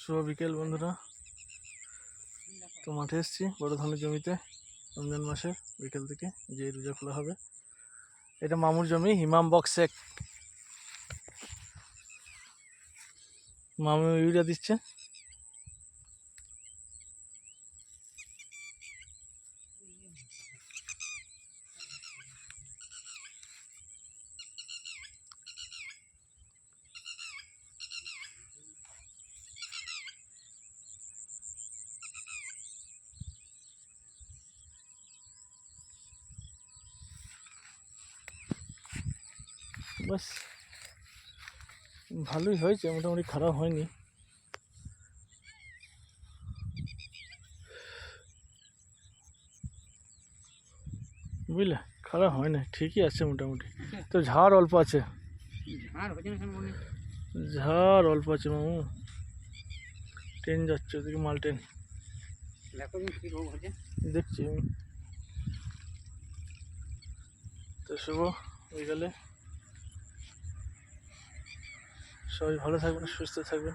শুভ বিকেল বন্ধুরা। তো মাঠে এসেছি বড় ধানের জমিতে। রমজান মাসের বিকেল থেকে যে রোজা খোলা হবে। এটা মামুর জমি, হিমাম বক্সেক। মামু ইউরিয়া দিচ্ছে। বাস ভালোই হয়েছে, মোটামুটি খারাপ হয়নি। বুঝলে, খারাপ হয় না, ঠিকই আছে মোটামুটি। তো ঝাড় অল্প আছে, ঝাড় অল্প আছে মামু। ট্রেন যাচ্ছে ওদিকে, মাল ট্রেন দেখছি আমি। তো শুভ বিকালে, সবাই ভালো থাকবেন, সুস্থ থাকবেন।